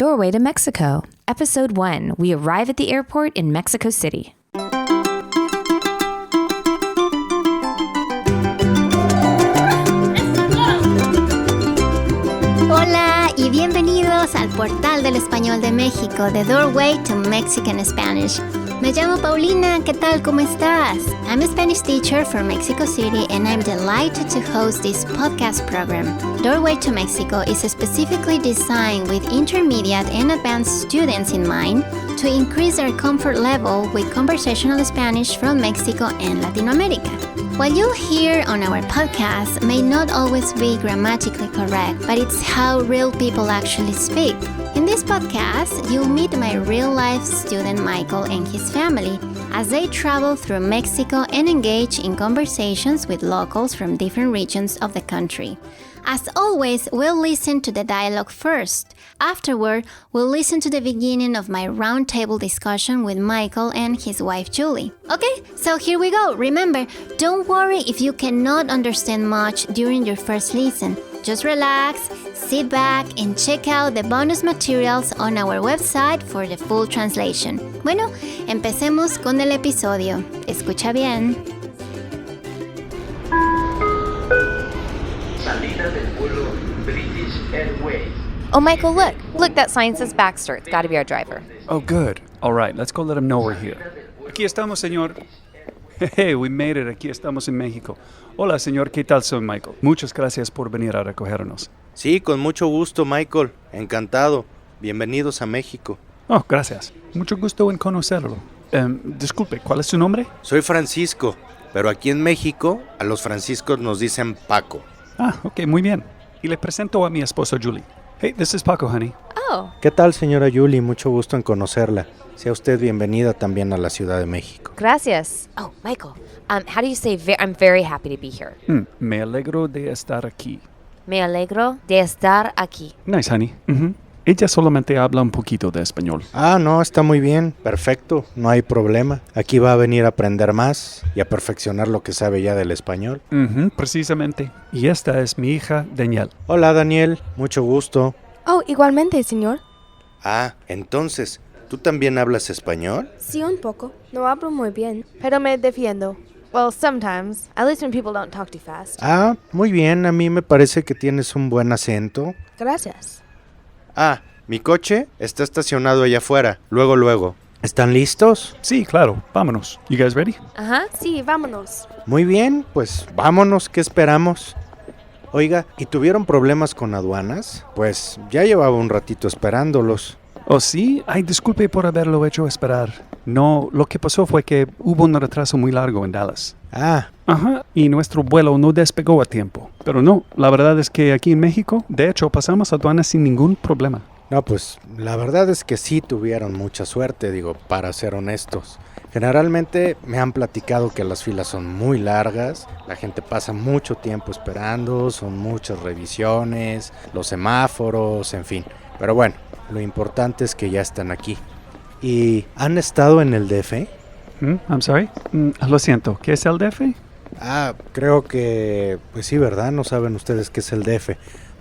Doorway to Mexico. Episode 1. We arrive at the airport in Mexico City. Hola y bienvenidos al portal del español de México, The Doorway to Mexican Spanish. Me llamo Paulina, ¿qué tal? ¿Cómo estás? I'm a Spanish teacher from Mexico City and I'm delighted to host this podcast program. Doorway to Mexico is specifically designed with intermediate and advanced students in mind to increase their comfort level with conversational Spanish from Mexico and Latin America. What you'll hear on our podcast may not always be grammatically correct, but it's how real people actually speak. In this podcast, you'll meet my real-life student Michael and his family as they travel through Mexico and engage in conversations with locals from different regions of the country. As always, we'll listen to the dialogue first. Afterward, we'll listen to the beginning of my roundtable discussion with Michael and his wife Julie. Okay, so here we go. Remember, don't worry if you cannot understand much during your first listen. Just relax, sit back, and check out the bonus materials on our website for the full translation. Bueno, empecemos con el episodio. Escucha bien. Salida del vuelo British Airways. Oh, Michael, look, that sign says Baxter. It's got to be our driver. Oh, good. All right, let's go let him know we're here. Aquí estamos, señor. Hey, we made it. Aquí estamos en México. Hola, señor. ¿Qué tal? Soy Michael. Muchas gracias por venir a recogernos. Sí, con mucho gusto, Michael. Encantado. Bienvenidos a México. Oh, gracias. Mucho gusto en conocerlo. Disculpe, ¿cuál es su nombre? Soy Francisco, pero aquí en México a los franciscos nos dicen Paco. Ah, ok, muy bien. Y le presento a mi esposa Julie. Hey, this is Paco, honey. Oh, ¿Qué tal, señora Julie? Mucho gusto en conocerla. Sea usted bienvenida también a la Ciudad de México. gracias. Oh, Michael, how do you say I'm very happy to be here? Me alegro de estar aquí. Me alegro de estar aquí. Nice, honey. Ella solamente habla un poquito de español. Ah, no, está muy bien. Perfecto, no hay problema. Aquí va a venir a aprender más y a perfeccionar lo que sabe ya del español. Precisamente. Y esta es mi hija, Daniel. Hola, Daniel. Mucho gusto. Oh, igualmente, señor. Ah, entonces, ¿tú también hablas español? Sí, un poco. No hablo muy bien, pero me defiendo. Well, sometimes. At least when people don't talk too fast. Ah, muy bien. A mí me parece que tienes un buen acento. Gracias. Ah, mi coche está estacionado allá afuera. Luego. ¿Están listos? Sí, claro. Vámonos. You guys ready? Ajá. Sí, vámonos. Muy bien, pues vámonos. ¿Qué esperamos? Oiga, ¿y tuvieron problemas con aduanas? Pues ya llevaba un ratito esperándolos. ¿Oh, sí? Ay, disculpe por haberlo hecho esperar. No, lo que pasó fue que hubo un retraso muy largo en Dallas. Ah, Ajá, y nuestro vuelo no despegó a tiempo. Pero no, la verdad es que aquí en México, de hecho, pasamos aduanas sin ningún problema. no, pues la verdad es que sí tuvieron mucha suerte, digo, para ser honestos. Generalmente me han platicado que las filas son muy largas, la gente pasa mucho tiempo esperando, son muchas revisiones, los semáforos, en fin. Pero bueno, lo importante es que ya están aquí. ¿Y han estado en el DF? I'm sorry. Lo siento, ¿qué es el DF? Ah, creo que, pues sí, ¿verdad? No saben ustedes qué es el DF.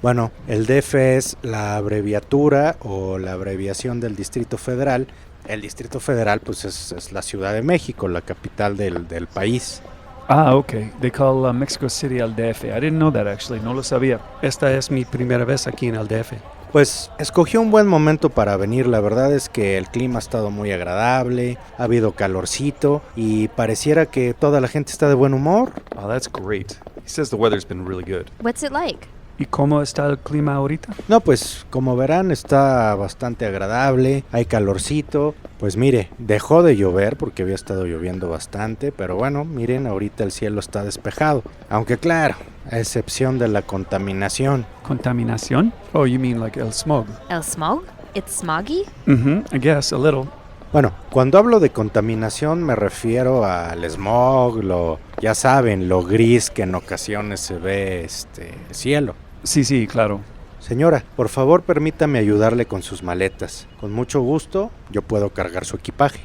Bueno, el DF es la abreviatura o la abreviación del Distrito Federal. El Distrito Federal, pues es la Ciudad de México, la capital del país. Ah, ok. They call Mexico City el DF. I didn't know that actually, no lo sabía. Esta es mi primera vez aquí en el DF. Pues escogió un buen momento para venir, la verdad es que el clima ha estado muy agradable, ha habido calorcito y pareciera que toda la gente está de buen humor. Oh, that's great. He says the weather's been really good. What's it like? ¿Y cómo está el clima ahorita? No, pues como verán está bastante agradable, hay calorcito. Pues mire, dejó de llover porque había estado lloviendo bastante, pero bueno, miren, ahorita el cielo está despejado. Aunque claro, a excepción de la contaminación. ¿Contaminación? Oh, you mean like el smog? El smog? It's smoggy? I guess, a little. Bueno, cuando hablo de contaminación me refiero al smog, ya saben, lo gris que en ocasiones se ve el cielo. Sí, claro. Señora, por favor permítame ayudarle con sus maletas. Con mucho gusto, yo puedo cargar su equipaje.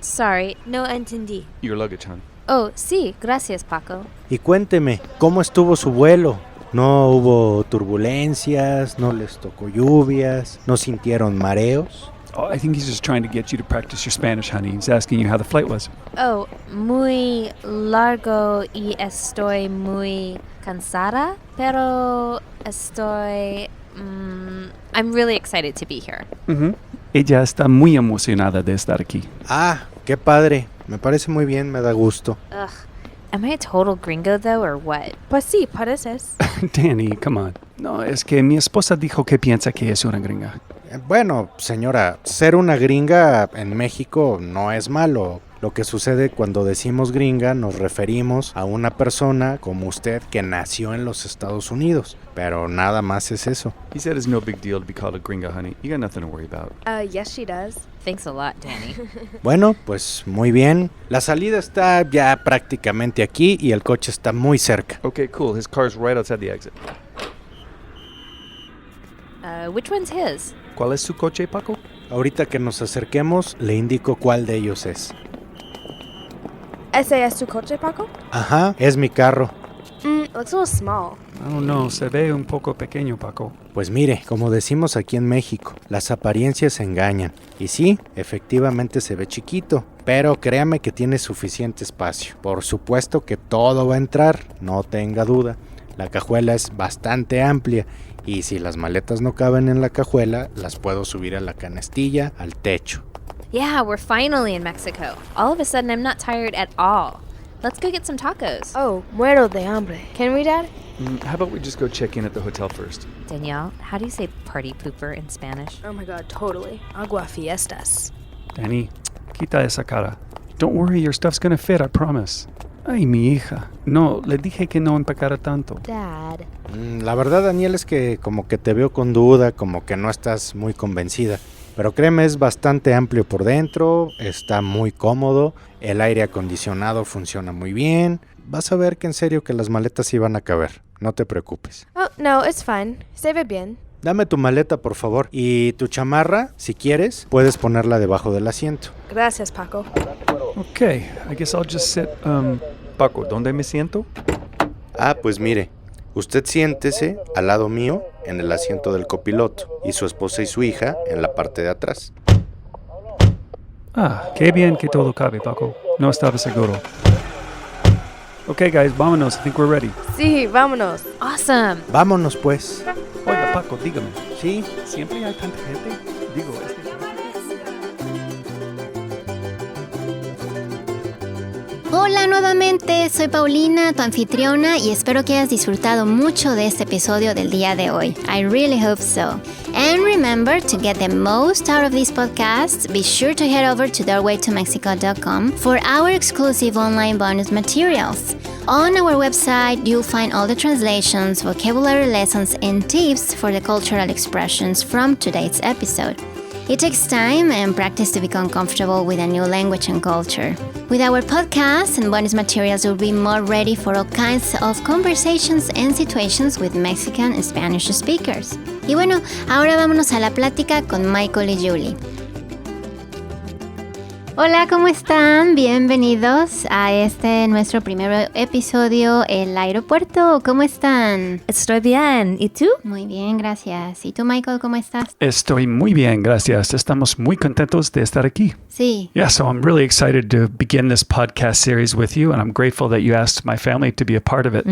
Sorry, no entendí. Your luggage, hon. Oh, sí, gracias, Paco. Y cuénteme, ¿cómo estuvo su vuelo? No hubo turbulencias, no les tocó lluvias, no sintieron mareos. Oh, I think he's just trying to get you to practice your Spanish, honey. He's asking you how the flight was. Oh, muy largo y estoy muy cansada, pero estoy... I'm really excited to be here. Ella está muy emocionada de estar aquí. Ah, qué padre. Me parece muy bien, me da gusto. Ugh. Am I a total gringo, though, or what? Pues sí, pareces. Danny, come on. No, es que mi esposa dijo que piensa que es una gringa. Bueno, señora, ser una gringa en México no es malo. Lo que sucede cuando decimos gringa nos referimos a una persona como usted que nació en los Estados Unidos. Pero nada más es eso. He said it's no big deal to be called a gringa, honey. You got nothing to worry about. Yes, she does. Thanks a lot, Danny. Bueno, pues muy bien. La salida está ya prácticamente aquí y el coche está muy cerca. Okay, cool. His car's right outside the exit. Which one's his? ¿Cuál es su coche, Paco? Ahorita que nos acerquemos, le indico cuál de ellos es. ¿Ese es tu coche, Paco? Ajá, es mi carro. Looks a little small. Oh, no, se ve un poco pequeño, Paco. Pues mire, como decimos aquí en México, las apariencias engañan. Y sí, efectivamente se ve chiquito, pero créame que tiene suficiente espacio. Por supuesto que todo va a entrar, no tenga duda. La cajuela es bastante amplia y si las maletas no caben en la cajuela, las puedo subir a la canastilla, al techo. Yeah, we're finally in Mexico. All of a sudden, I'm not tired at all. Let's go get some tacos. Oh, muero de hambre. Can we, Dad? How about we just go check in at the hotel first? Danielle, how do you say party pooper in Spanish? Oh my God, totally. Agua fiestas. Danny, quita esa cara. Don't worry, your stuff's gonna fit, I promise. Ay, mi hija. No, le dije que no empacara tanto. Dad. La verdad, Daniel, es que como que te veo con duda, como que no estás muy convencida. Pero créeme, es bastante amplio por dentro, está muy cómodo, el aire acondicionado funciona muy bien. Vas a ver que en serio que las maletas iban a caber, no te preocupes. Oh, no, it's fine. Se ve bien. Dame tu maleta, por favor. Y tu chamarra, si quieres, puedes ponerla debajo del asiento. Gracias, Paco. Okay, I guess I'll just sit, Paco, ¿dónde me siento? Ah, pues mire, usted siéntese al lado mío en el asiento del copiloto y su esposa y su hija en la parte de atrás. Ah, qué bien que todo cabe, Paco. No estaba seguro. Okay, guys, vámonos. I think we're ready. Sí, vámonos. Awesome. Vámonos pues. Oiga, Paco, dígame. Sí, ¿Siempre hay tanta gente? Digo, Hola nuevamente, soy Paulina, tu anfitriona, y espero que hayas disfrutado mucho de este episodio del día de hoy. I really hope so. And remember, to get the most out of these podcasts, be sure to head over to doorwaytomexico.com for our exclusive online bonus materials. On our website, you'll find all the translations, vocabulary lessons, and tips for the cultural expressions from today's episode. It takes time and practice to become comfortable with a new language and culture. With our podcasts and bonus materials, you'll be more ready for all kinds of conversations and situations with Mexican and Spanish speakers. Y bueno, ahora vámonos a la plática con Michael y Julie. Hola, ¿cómo están? Bienvenidos a nuestro primer episodio, El Aeropuerto. ¿Cómo están? Estoy bien. ¿Y tú? Muy bien, gracias. ¿Y tú, Michael, cómo estás? Estoy muy bien, gracias. Estamos muy contentos de estar aquí. Sí. Yeah, so I'm really excited to begin this podcast series with you, and I'm grateful that you asked my family to be a part of it.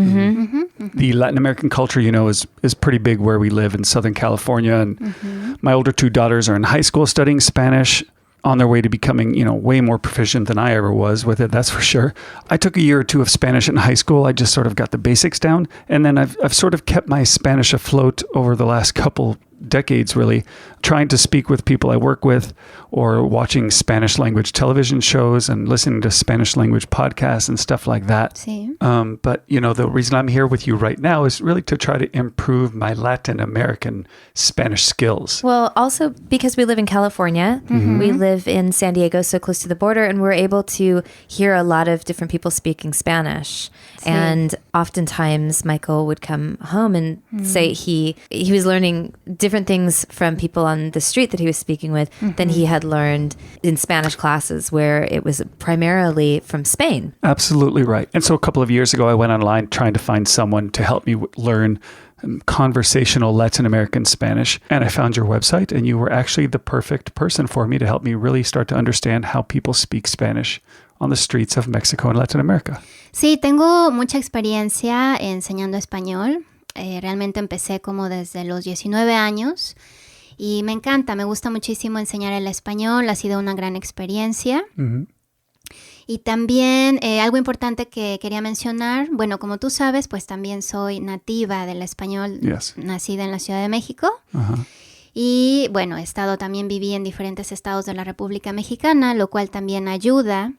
The Latin American culture, you know, is pretty big where we live in Southern California, and my older two daughters are in high school studying Spanish, on their way to becoming, you know, way more proficient than I ever was with it, that's for sure. I took a year or two of Spanish in high school. I just sort of got the basics down, and then I've sort of kept my Spanish afloat over the last couple decades, really, trying to speak with people I work with or watching Spanish language television shows and listening to Spanish language podcasts and stuff like that. Sí. But, you know, the reason I'm here with you right now is really to try to improve my Latin American Spanish skills. Well, also because we live in California, we live in San Diego, so close to the border, and we're able to hear a lot of different people speaking Spanish. And oftentimes Michael would come home and say he was learning different things from people on the street that he was speaking with than he had learned in Spanish classes where it was primarily from Spain. Absolutely right. And so a couple of years ago, I went online trying to find someone to help me learn conversational Latin American Spanish. And I found your website, and you were actually the perfect person for me to help me really start to understand how people speak Spanish on the streets of Mexico and Latin America. Sí, tengo mucha experiencia enseñando español. Realmente empecé como desde los 19 años y me encanta, me gusta muchísimo enseñar el español, ha sido una gran experiencia. Y también algo importante que quería mencionar, bueno, como tú sabes, pues también soy nativa del español, nacida en la Ciudad de México. Y bueno, viví en diferentes estados de la República Mexicana, lo cual también ayuda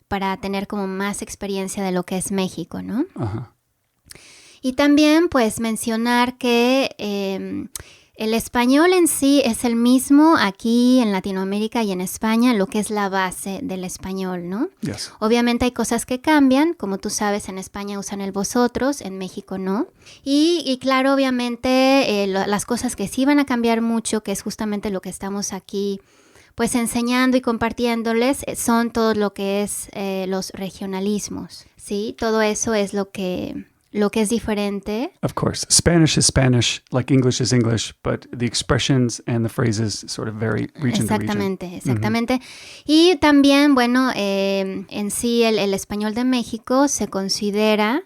para tener como más experiencia de lo que es México, ¿no? Y también pues mencionar que el español en sí es el mismo aquí en Latinoamérica y en España, lo que es la base del español, ¿no? Obviamente hay cosas que cambian, como tú sabes, en España usan el vosotros, en México no. Y claro, obviamente las cosas que sí van a cambiar mucho, que es justamente lo que estamos aquí pues enseñando y compartiéndoles, son todo lo que es los regionalismos, ¿sí? Todo eso es lo que es diferente. Of course. Spanish is Spanish, like English is English, but the expressions and the phrases sort of vary region to region. Exactamente. Y también, bueno, en sí el español de México se considera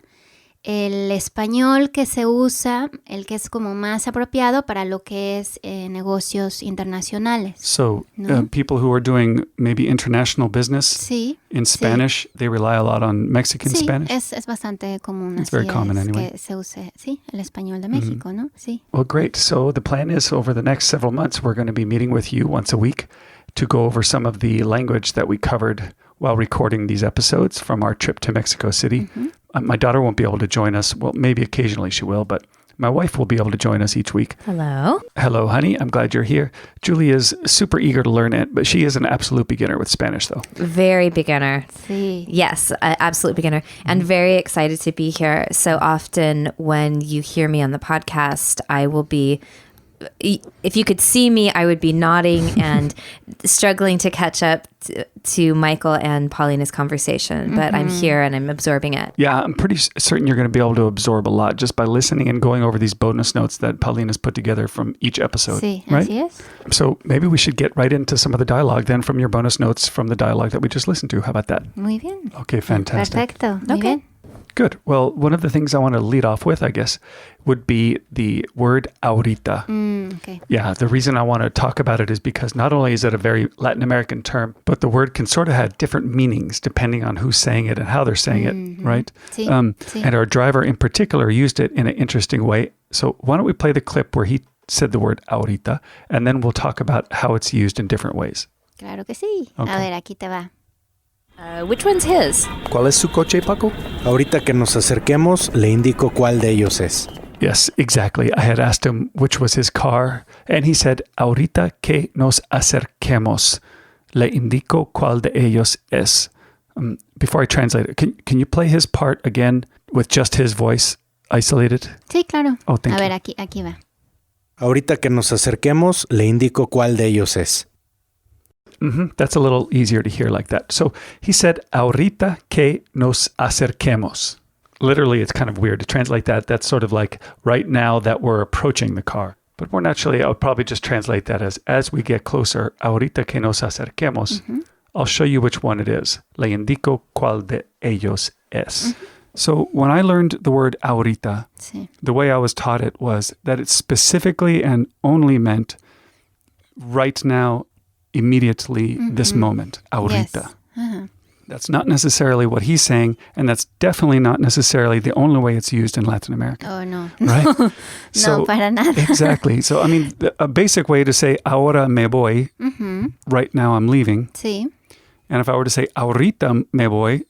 el español que se usa, el que es como más apropiado para lo que es negocios internacionales. So people who are doing maybe international business in Spanish, they rely a lot on Mexican Spanish? Sí, es bastante común. It's very common anyway. Que se use, el español de México, ¿no? Sí. Well, great. So the plan is over the next several months, we're going to be meeting with you once a week to go over some of the language that we covered while recording these episodes from our trip to Mexico City. My daughter won't be able to join us. Well, maybe occasionally she will, but my wife will be able to join us each week. Hello. Hello, honey. I'm glad you're here. Julie is super eager to learn it, but she is an absolute beginner with Spanish, though. Very beginner. Sí. Yes, absolute beginner. And very excited to be here. So often when you hear me on the podcast, I will be... If you could see me, I would be nodding and struggling to catch up to Michael and Paulina's conversation. But I'm here and I'm absorbing it. Yeah, I'm pretty certain you're going to be able to absorb a lot just by listening and going over these bonus notes that Paulina's put together from each episode. Sí, right? Así es. So maybe we should get right into some of the dialogue then from your bonus notes from the dialogue that we just listened to. How about that? Muy bien. Okay, fantastic. Perfecto. Muy bien. Good. Well, one of the things I want to lead off with, I guess, would be the word ahorita. Okay. Yeah, the reason I want to talk about it is because not only is it a very Latin American term, but the word can sort of have different meanings depending on who's saying it and how they're saying it, right? Sí, sí. And our driver in particular used it in an interesting way. So why don't we play the clip where he said the word ahorita, and then we'll talk about how it's used in different ways. Claro que sí. Okay. A ver, aquí te va. Which one's his? ¿Cuál es su coche, Paco? Ahorita que nos acerquemos, le indico cuál de ellos es. Yes, exactly. I had asked him which was his car, and he said, ahorita que nos acerquemos, le indico cuál de ellos es. Before I translate it, can you play his part again with just his voice isolated? Sí, claro. Oh, thank you. you. A ver, aquí va. Ahorita que nos acerquemos, le indico cuál de ellos es. That's a little easier to hear like that. So he said, ahorita que nos acerquemos. Literally, it's kind of weird to translate that. That's sort of like right now that we're approaching the car. But more naturally, I would probably just translate that as we get closer, ahorita que nos acerquemos, I'll show you which one it is. Le indico cuál de ellos es. So when I learned the word ahorita, the way I was taught it was that it specifically and only meant right now, immediately, this moment, ahorita. Yes. That's not necessarily what he's saying, and that's definitely not necessarily the only way it's used in Latin America. Oh, no. Right? No, para nada. Exactly. So, I mean, a basic way to say, ahora me voy, right now I'm leaving. Sí. And if I were to say, ahorita me voy,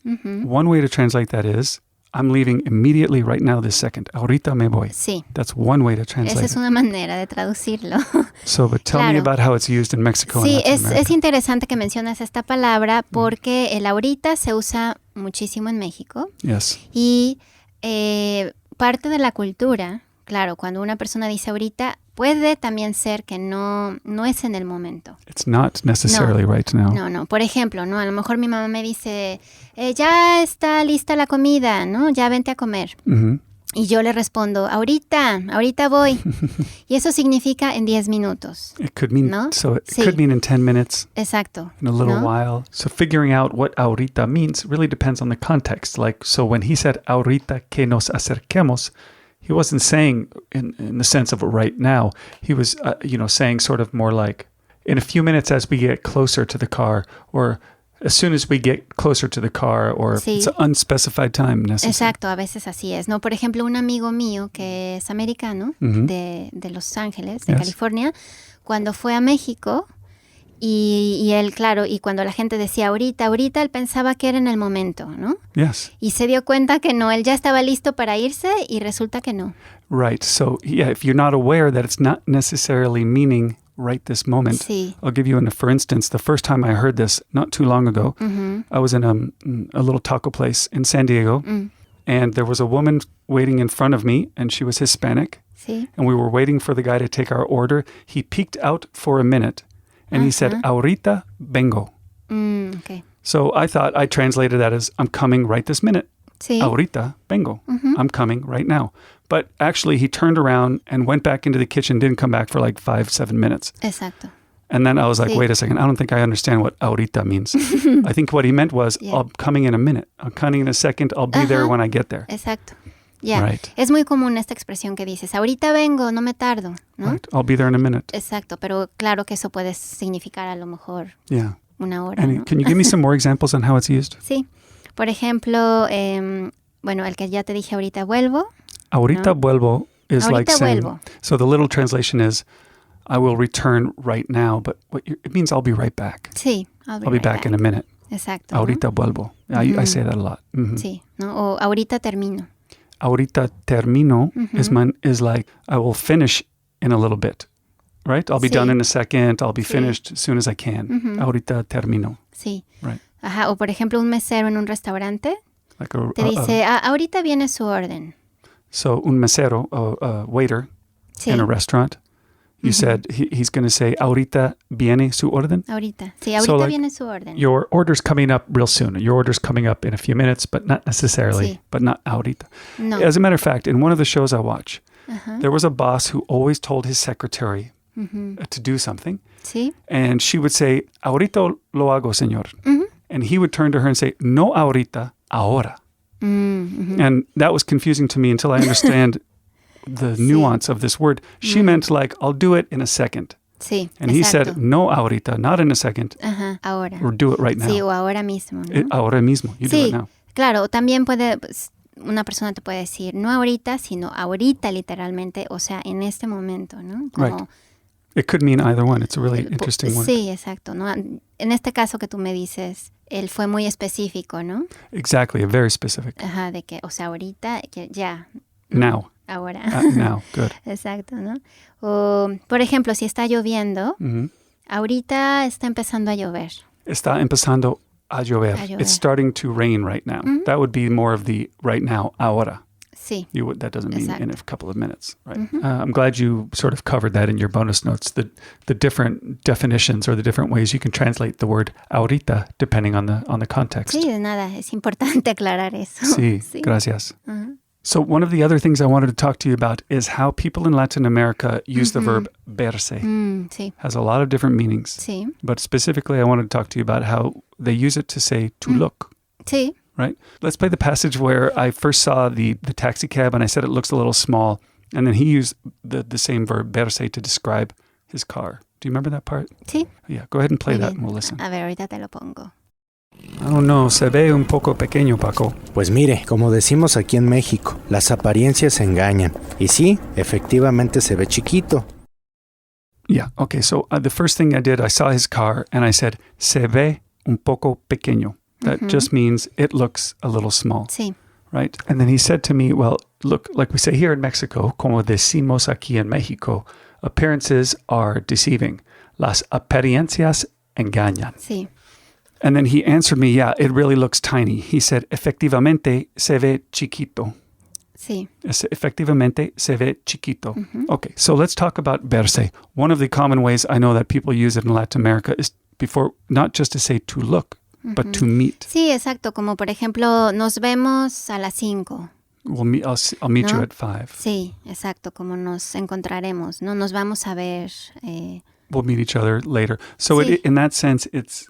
one way to translate that is, I'm leaving immediately right now this second. Ahorita me voy. Sí. That's one way to translate Esa es una manera de traducirlo. So, but tell me about how it's used in Mexico and Sí, Latin America. es interesante que mencionas esta palabra porque el ahorita se usa muchísimo en México. Yes. Y parte de la cultura claro, cuando una persona dice ahorita, puede también ser que no es en el momento. It's not necessarily right now. No. Por ejemplo, ¿no? A lo mejor mi mamá me dice, ya está lista la comida, ¿no? Ya vente a comer. Mm-hmm. Y yo le respondo, ahorita voy. Y eso significa en 10 minutos. It could mean, ¿no? so it Sí. could mean in 10 minutes, Exacto. in a little ¿no? while. So figuring out what ahorita means really depends on the context. Like, so when he said ahorita que nos acerquemos, he wasn't saying in the sense of right now. He was, saying sort of more like in a few minutes as we get closer to the car, or as soon as we get closer to the car, or Sí. it's an unspecified time necessary. Exacto, a veces así es, ¿no? Por ejemplo, un amigo mío que es americano, Mhm. de Los Ángeles, de Yes. California, cuando fue a México, y él, claro, y cuando la gente decía ahorita, él pensaba que era en el momento, ¿no? Yes. Y se dio cuenta que no, él ya estaba listo para irse y resulta que no. Right. So, yeah, if you're not aware that it's not necessarily meaning right this moment, Sí. I'll give you for instance, the first time I heard this not too long ago, Ujú. I was in a little taco place in San Diego, Mm. and there was a woman waiting in front of me, and she was Hispanic, Sí. and we were waiting for the guy to take our order. He peeked out for a minute, and he said, ahorita vengo. Okay. So I translated that as, I'm coming right this minute. Sí. Ahorita vengo. I'm coming right now. But actually, he turned around and went back into the kitchen, didn't come back for like 5-7 minutes. Exacto. And then I was like, Sí. wait a second, I don't think I understand what ahorita means. I think what he meant was, Yeah. I'm coming in a minute. I'm coming in a second. I'll be there when I get there. Exacto. Ya. Right. Es muy común esta expresión que dices, ahorita vengo, no me tardo, ¿no? Right. I'll be there in a minute. Exacto, pero claro que eso puede significar a lo mejor Yeah. una hora, And ¿no? can you give me some more examples on how it's used? Sí. Por ejemplo, bueno, el que ya te dije ahorita vuelvo. Ahorita vuelvo is Ahorita like saying, vuelvo. so the little translation is, I will return right now, but it means I'll be right back. Sí, I'll be back in a minute. Exacto. ¿no? Ahorita vuelvo. I say that a lot. Mhm. Sí, ¿no? O ahorita termino. Ahorita termino is like, I will finish in a little bit, right? I'll be Sí. done in a second. I'll be Sí. finished as soon as I can. Ahorita termino. Sí. Right. Ajá, o por ejemplo, un mesero en un restaurante Like te dice, ahorita viene su orden. so un mesero, a waiter Sí, in a restaurant, you said he's going to say, ahorita viene su orden. ahorita. Sí, So, ahorita like, viene su orden. Your order's coming up real soon. Your order's coming up in a few minutes, but not necessarily, Sí. but not ahorita. No. As a matter of fact, in one of the shows I watch, Ajá. there was a boss who always told his secretary to do something. Sí. And she would say, ahorita lo hago, señor. Ujú. And he would turn to her and say, no ahorita, ahora. And that was confusing to me until I understand the nuance of this word. She meant like, I'll do it in a second. Sí, And he exacto. said, no ahorita, not in a second, Ajá, ahora. or do it right now. Sí, o ahora mismo, ¿no? Ahora mismo, you do Sí, it now. claro, también puede, pues, una persona te puede decir, no ahorita, sino ahorita literalmente, o sea, en este momento, ¿no? Right. It could mean either one. It's a really interesting word. Sí, exacto, ¿no? En este caso que tú me dices, él fue muy específico, ¿no? Exactly, very specific. Ajá, de que, o sea, ahorita, que ya. Now. Ahora. Now, good. Exacto, ¿no? O, por ejemplo, si está lloviendo, Mhm. ahorita está empezando a llover. Está empezando a llover. A llover. It's starting to rain right now. That would be more of the right now, ahora. Sí. That doesn't mean in a Exacto. couple of minutes, right? I'm glad you sort of covered that in your bonus notes, the different definitions or the different ways you can translate the word ahorita depending on the context. Sí, de nada, es importante aclarar eso. Sí, gracias. So one of the other things I wanted to talk to you about is how people in Latin America use the verb verse. Sí, Has a lot of different meanings. sí, But specifically, I wanted to talk to you about how they use it to say to look. sí. Right? Let's play the passage where I first saw the taxi cab and I said it looks a little small. And then he used the same verb, verse, to describe his car. Do you remember that part? Sí. Yeah, go ahead and play Muy that bien. and we'll listen. A ver, ahorita te lo pongo. I don't know, se ve un poco pequeño, Paco. Pues mire, como decimos aquí en México, las apariencias engañan. Y sí, efectivamente se ve chiquito. Yeah, okay, so the first thing I did, I saw his car and I said, se ve un poco pequeño. That just means it looks a little small. Sí, Right? And then he said to me, well, look, like we say here in Mexico, como decimos aquí en Mexico, appearances are deceiving. Las apariencias engañan. sí. And then he answered me, yeah, it really looks tiny. He said, efectivamente se ve chiquito. Sí. Efectivamente se ve chiquito. Okay, so let's talk about verse. One of the common ways I know that people use it in Latin America is before, not just to say to look, but to meet. Sí, exacto. Como por ejemplo, nos vemos a las 5. I'll meet you at 5. Sí, exacto. Como nos encontraremos, ¿no? Nos vamos a ver. We'll meet each other later. So Sí. in that sense, it's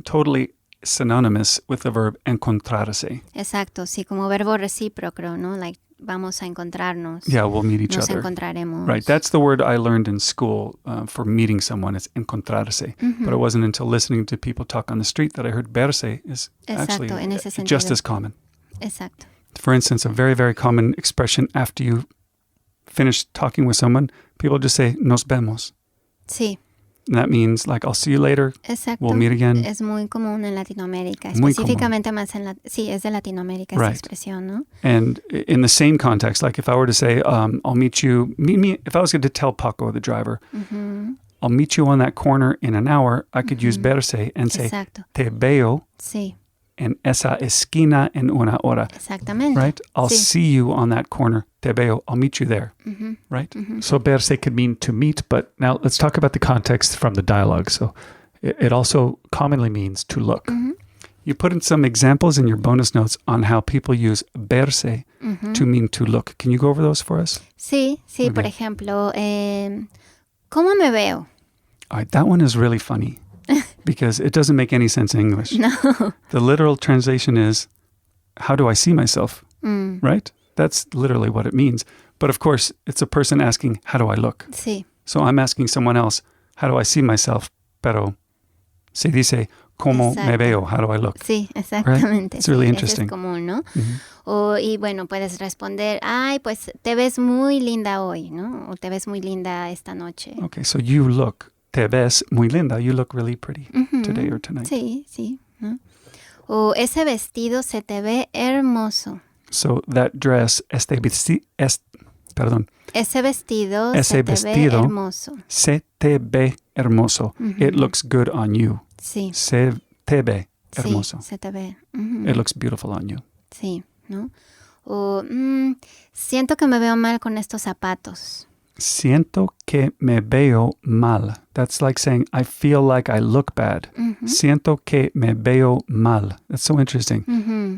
totally synonymous with the verb encontrarse. Exacto, sí, como verbo recíproco, ¿no? Like, vamos a encontrarnos. Yeah, we'll meet each Nos other. encontraremos. Right, that's the word I learned in school for meeting someone. It's encontrarse. But it wasn't until listening to people talk on the street that I heard verse is actually Exacto, en ese just sentido. as common. Exacto. For instance, a very, very common expression after you finish talking with someone, people just say, nos vemos. Sí, And that means, like, I'll see you later. exacto. We'll meet again. Es muy común en Latinoamérica, Muy específicamente más en sí, es de Latinoamérica esa Right. expresión, ¿no? And in the same context, like if I were to say, I'll meet me, if I was going to tell Paco, the driver, I'll meet you on that corner in an hour, I could use verse and say, Exacto. te veo Sí, en esa esquina en una hora. exactamente. Right? I'll Sí. see you on that corner. Te veo. I'll meet you there. Right? So verse could mean to meet, but now let's talk about the context from the dialogue. So it also commonly means to look. You put in some examples in your bonus notes on how people use verse to mean to look. Can you go over those for us? Sí, sí, por ejemplo, ¿cómo me veo? All right, that one is really funny because it doesn't make any sense in English. No. The literal translation is, how do I see myself? Right? That's literally what it means. But of course, it's a person asking, how do I look? Sí, So I'm asking someone else, how do I see myself? Pero se dice, ¿cómo me Exacto. veo? How do I look? sí, exactamente. It's really sí, interesting. Ese es común, ¿no? Y bueno, puedes responder, ay, pues te ves muy linda hoy, ¿no? O te ves muy linda esta noche. Okay, so you look, te ves muy linda. You look really pretty today or tonight. Sí, sí, ¿no? O ese vestido se te ve hermoso. So that dress, ese vestido Ese vestido Ese se te vestido ve hermoso. se te ve hermoso. It looks good on you. Sí, Se te ve hermoso. sí, se te ve. It looks beautiful on you. Sí, ¿no? O siento que me veo mal con estos zapatos. Siento que me veo mal. That's like saying, I feel like I look bad. Siento que me veo mal. That's so interesting.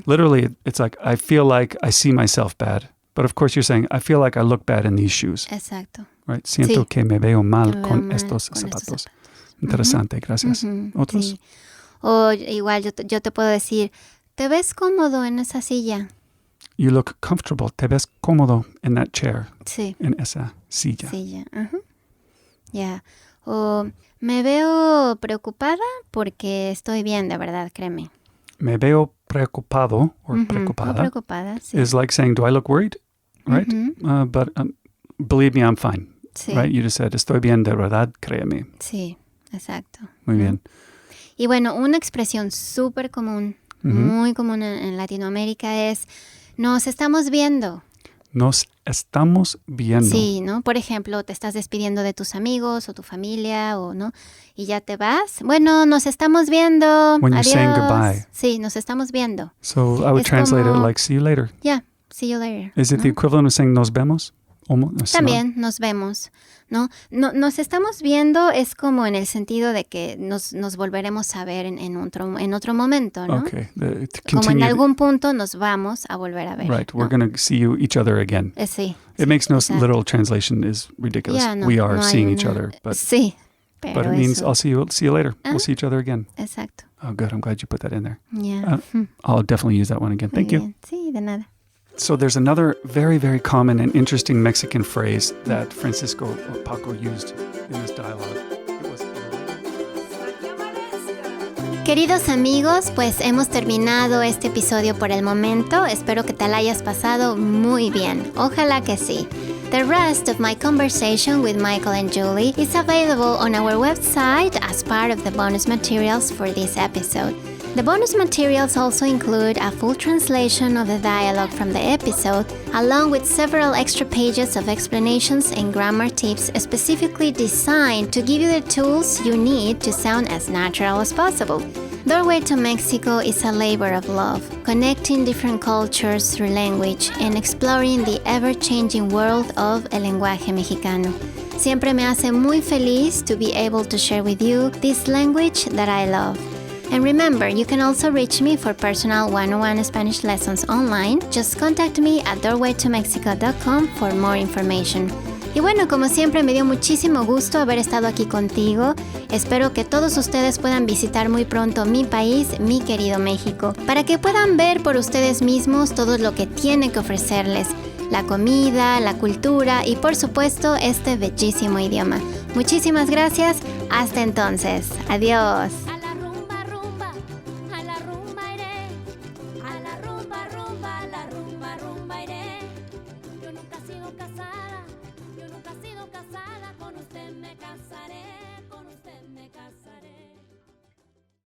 Literally, it's like, I feel like I see myself bad. But of course, you're saying, I feel like I look bad in these shoes. Exacto. Right? Siento Sí. que me veo mal Que me veo con mal estos con estos zapatos. Interesante, gracias. ¿Otros? Sí. O igual yo te puedo decir, ¿te ves cómodo en esa silla? You look comfortable. Te ves cómodo in that chair, Sí, en esa silla. silla. Ajá. Ya. O me veo preocupada porque estoy bien, de verdad, créeme. Me veo preocupado or O preocupada preocupada, sí. is like saying, do I look worried? Right? But believe me, I'm fine. Sí, Right? You just said, estoy bien, de verdad, créeme. sí, exacto. Muy bien. Y bueno, una expresión súper común, muy común en Latinoamérica es, nos estamos viendo. Nos estamos viendo. Sí, ¿no? Por ejemplo, te estás despidiendo de tus amigos o tu familia, o ¿no? Y ya te vas. Bueno, nos estamos viendo. When you're Adiós. saying goodbye. Sí, nos estamos viendo. So I would Es translate it como- like, see you later. Yeah, see you later. Is it ¿no? the equivalent of saying nos vemos? También nos vemos, ¿no? Nos estamos viendo es como en el sentido de que nos volveremos a ver en otro momento, ¿no? Okay. To Como en continue. algún punto nos vamos a volver a ver. Right. We're ¿no? going to see each other again. Sí. It makes no exacto. literal translation is ridiculous. Yeah, no, We are no hay seeing each una- other, but Sí, pero it means eso. I'll see you later. We'll see each other again. Exacto. Oh, good. I'm glad you put that in there. Yeah. I'll definitely use that one again. Muy Thank you. bien. Sí, de nada. So there's another very, very common and interesting Mexican phrase that Francisco or Paco used in this dialogue. It was Queridos amigos, pues hemos terminado este episodio por el momento. Espero que te la hayas pasado muy bien. Ojalá que sí. The rest of my conversation with Michael and Julie is available on our website as part of the bonus materials for this episode. The bonus materials also include a full translation of the dialogue from the episode, along with several extra pages of explanations and grammar tips specifically designed to give you the tools you need to sound as natural as possible. Doorway to Mexico is a labor of love, connecting different cultures through language and exploring the ever-changing world of el lenguaje mexicano. Siempre me hace muy feliz to be able to share with you this language that I love. And remember, you can also reach me for personal 101 Spanish lessons online. Just contact me at doorwaytomexico.com for more information. Y bueno, como siempre me dio muchísimo gusto haber estado aquí contigo. Espero que todos ustedes puedan visitar muy pronto mi país, mi querido México, para que puedan ver por ustedes mismos todo lo que tiene que ofrecerles. La comida, la cultura y por supuesto este bellísimo idioma. Muchísimas gracias. Hasta entonces. Adiós.